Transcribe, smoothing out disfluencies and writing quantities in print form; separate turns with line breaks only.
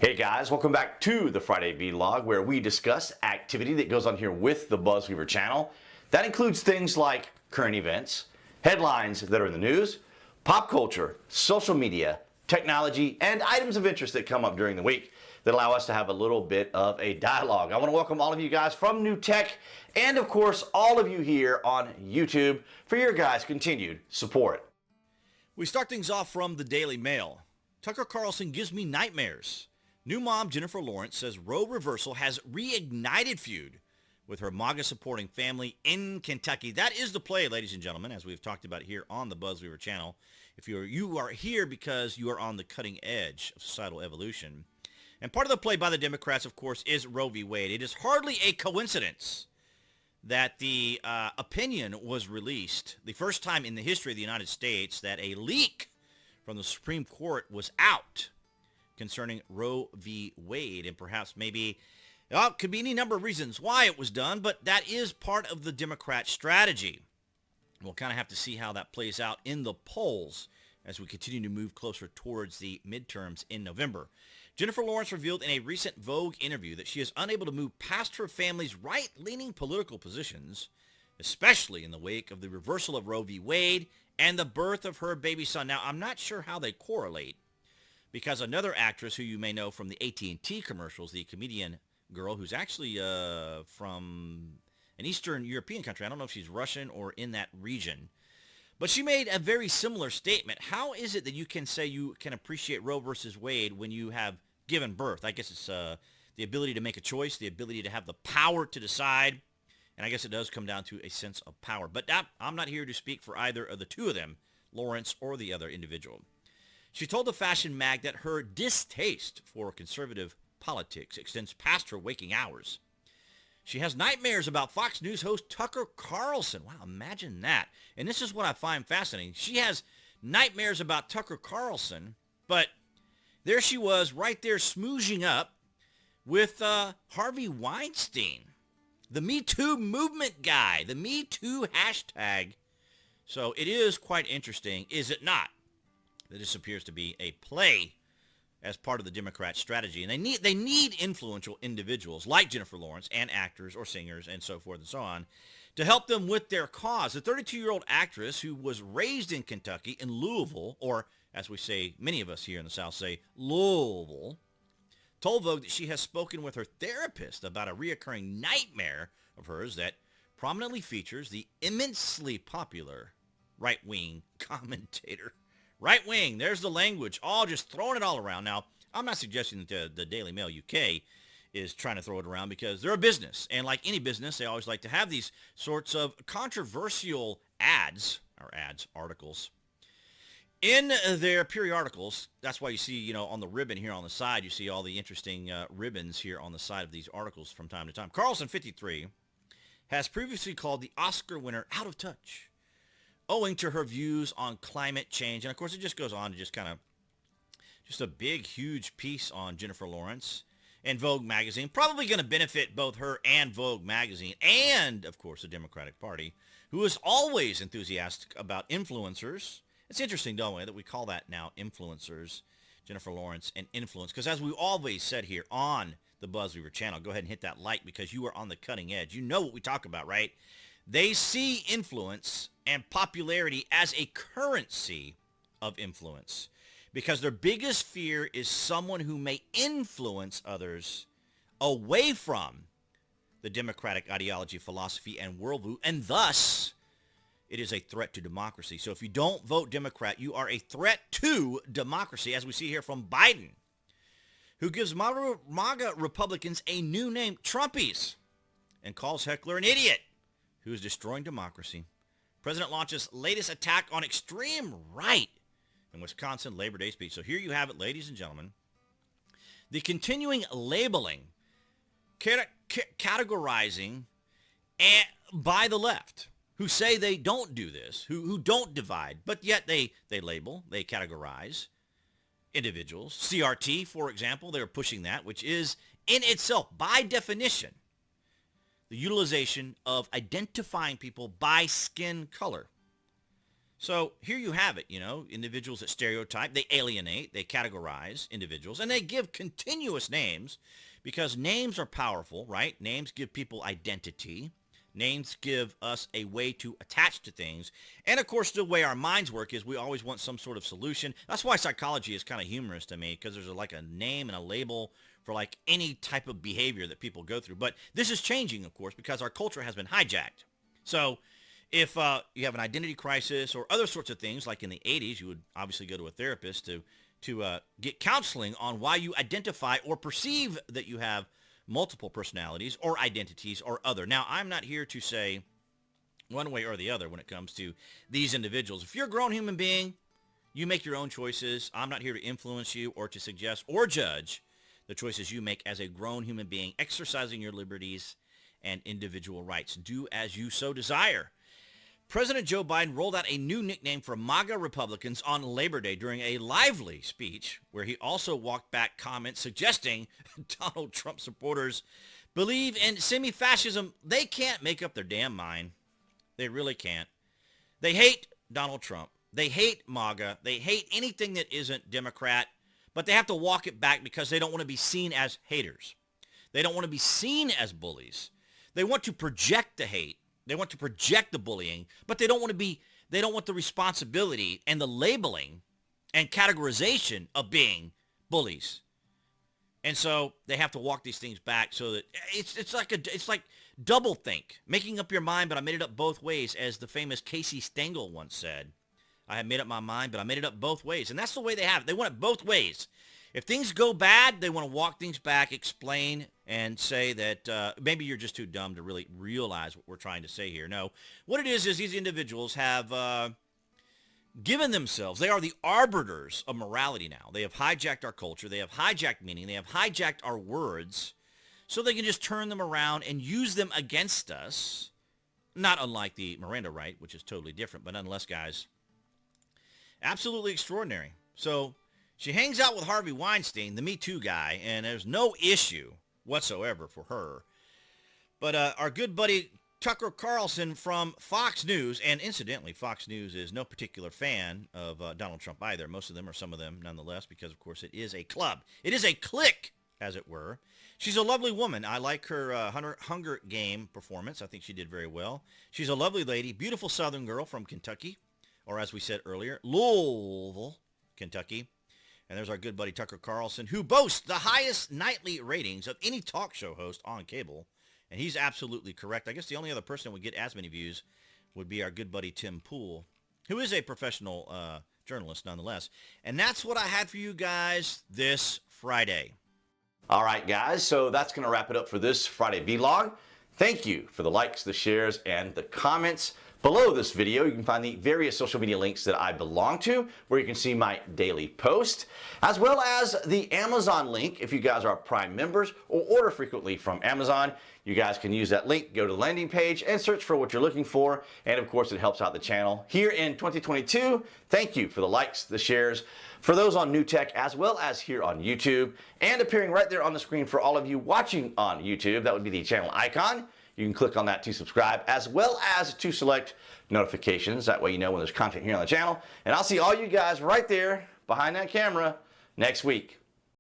Hey guys, welcome back to the Friday Vlog, where we discuss activity that goes on here with the BuzWeaver channel. That includes things like current events, headlines that are in the news, pop culture, social media, technology, and items of interest that come up during the week that allow us to have a little bit of a dialogue. I want to welcome all of you guys from New Tech and, of course, all of you here on YouTube for your guys' continued support.
We start things off from the Daily Mail. Tucker Carlson gives me nightmares. New mom Jennifer Lawrence says Roe reversal has reignited feud with her MAGA supporting family in Kentucky. That is the play, ladies and gentlemen, as we've talked about here on the BuzWeaver channel. If you are here because you are on the cutting edge of societal evolution. And part of the play by the Democrats, of course, is Roe v. Wade. It is hardly a coincidence that the opinion was released, the first time in the history of the United States that a leak from the Supreme Court was out concerning Roe v. Wade, and perhaps maybe, well, it could be any number of reasons why it was done, but that is part of the Democrat strategy. We'll kind of have to see how that plays out in the polls as we continue to move closer towards the midterms in November. Jennifer Lawrence revealed in a recent Vogue interview that she is unable to move past her family's right-leaning political positions, especially in the wake of the reversal of Roe v. Wade and the birth of her baby son. Now, I'm not sure how they correlate, because another actress who you may know from the AT&T commercials, the comedian girl who's actually from an Eastern European country. I don't know if she's Russian or in that region. But she made a very similar statement. How is it that you can say you can appreciate Roe versus Wade when you have given birth? I guess it's the ability to make a choice, the ability to have the power to decide. And I guess it does come down to a sense of power. But I'm not here to speak for either of the two of them, Lawrence or the other individual. She told the fashion mag that her distaste for conservative politics extends past her waking hours. She has nightmares about Fox News host Tucker Carlson. Wow, imagine that. And this is what I find fascinating. She has nightmares about Tucker Carlson, but there she was right there smoozing up with Harvey Weinstein, the Me Too movement guy, the Me Too hashtag. So it is quite interesting, is it not, that this appears to be a play as part of the Democrat strategy. And they need influential individuals like Jennifer Lawrence and actors or singers and so forth and so on to help them with their cause. The 32-year-old actress who was raised in Kentucky in Louisville, or as we say, many of us here in the South say, Louisville, told Vogue that she has spoken with her therapist about a reoccurring nightmare of hers that prominently features the immensely popular right-wing commentator. Right wing, there's the language, all just throwing it all around. Now, I'm not suggesting that the Daily Mail UK is trying to throw it around, because they're a business. And like any business, they always like to have these sorts of controversial articles, in their periodicals. That's why you see, on the ribbon here on the side, you see all the interesting ribbons here on the side of these articles from time to time. Carlson, 53, has previously called the Oscar winner out of touch, owing to her views on climate change. And of course, it just goes on to just a big, huge piece on Jennifer Lawrence and Vogue magazine, probably going to benefit both her and Vogue magazine and, of course, the Democratic Party, who is always enthusiastic about influencers. It's interesting, don't we, that we call that now influencers, Jennifer Lawrence and influence, because as we always said here on the BuzWeaver channel, go ahead and hit that like, because you are on the cutting edge. You know what we talk about, right? They see influence and popularity as a currency of influence, because their biggest fear is someone who may influence others away from the Democratic ideology, philosophy, and worldview, and thus it is a threat to democracy. So if you don't vote Democrat, you are a threat to democracy, as we see here from Biden, who gives MAGA Republicans a new name, Trumpies, and calls Heckler an idiot who is destroying democracy. President launches latest attack on extreme right in Wisconsin Labor Day speech. So here you have it, ladies and gentlemen. The continuing labeling, categorizing by the left, who say they don't do this, who don't divide, but yet they label, they categorize individuals. CRT, for example, they're pushing that, which is in itself, by definition, the utilization of identifying people by skin color. So here you have it, individuals that stereotype, they alienate, they categorize individuals, and they give continuous names because names are powerful, right? Names give people identity. Names give us a way to attach to things. And of course, the way our minds work is we always want some sort of solution. That's why psychology is kind of humorous to me, because there's like a name and a label for like any type of behavior that people go through. But this is changing, of course, because our culture has been hijacked. So if you have an identity crisis or other sorts of things, like in the 80s, you would obviously go to a therapist to get counseling on why you identify or perceive that you have multiple personalities or identities or other. Now, I'm not here to say one way or the other when it comes to these individuals. If you're a grown human being, you make your own choices. I'm not here to influence you or to suggest or judge the choices you make as a grown human being, exercising your liberties and individual rights. Do as you so desire. President Joe Biden rolled out a new nickname for MAGA Republicans on Labor Day during a lively speech where he also walked back comments suggesting Donald Trump supporters believe in semi-fascism. They can't make up their damn mind. They really can't. They hate Donald Trump. They hate MAGA. They hate anything that isn't Democrat, but they have to walk it back because they don't want to be seen as haters. They don't want to be seen as bullies. They want to project the hate. They want to project the bullying, but they don't want the responsibility and the labeling and categorization of being bullies. And so they have to walk these things back so that it's like double think, making up your mind, but I made it up both ways, as the famous Casey Stengel once said. I have made up my mind, but I made it up both ways. And that's the way they have it. They want it both ways. If things go bad, they want to walk things back, explain, and say that maybe you're just too dumb to really realize what we're trying to say here. No, what it is these individuals have given themselves, they are the arbiters of morality now. They have hijacked our culture. They have hijacked meaning. They have hijacked our words so they can just turn them around and use them against us, not unlike the Miranda right, which is totally different, but nonetheless, guys, absolutely extraordinary. So she hangs out with Harvey Weinstein, the Me Too guy, and there's no issue whatsoever for her. But our good buddy Tucker Carlson from Fox News, and incidentally, Fox News is no particular fan of Donald Trump either. Most of them, or some of them nonetheless, because of course it is a club. It is a clique, as it were. She's a lovely woman. I like her Hunger Game performance. I think she did very well. She's a lovely lady, beautiful Southern girl from Kentucky, or as we said earlier, Louisville, Kentucky. And there's our good buddy Tucker Carlson, who boasts the highest nightly ratings of any talk show host on cable. And he's absolutely correct. I guess the only other person that would get as many views would be our good buddy Tim Pool, who is a professional journalist nonetheless. And that's what I had for you guys this Friday.
All right, guys, so that's going to wrap it up for this Friday vlog. Thank you for the likes, the shares, and the comments. Below this video, you can find the various social media links that I belong to, where you can see my daily post, as well as the Amazon link if you guys are Prime members or order frequently from Amazon. You guys can use that link, go to the landing page, and search for what you're looking for. And of course, it helps out the channel here in 2022. Thank you for the likes, the shares, for those on New Tech, as well as here on YouTube, and appearing right there on the screen for all of you watching on YouTube. That would be the channel icon. You can click on that to subscribe, as well as to select notifications. That way you know when there's content here on the channel. And I'll see all you guys right there behind that camera next week.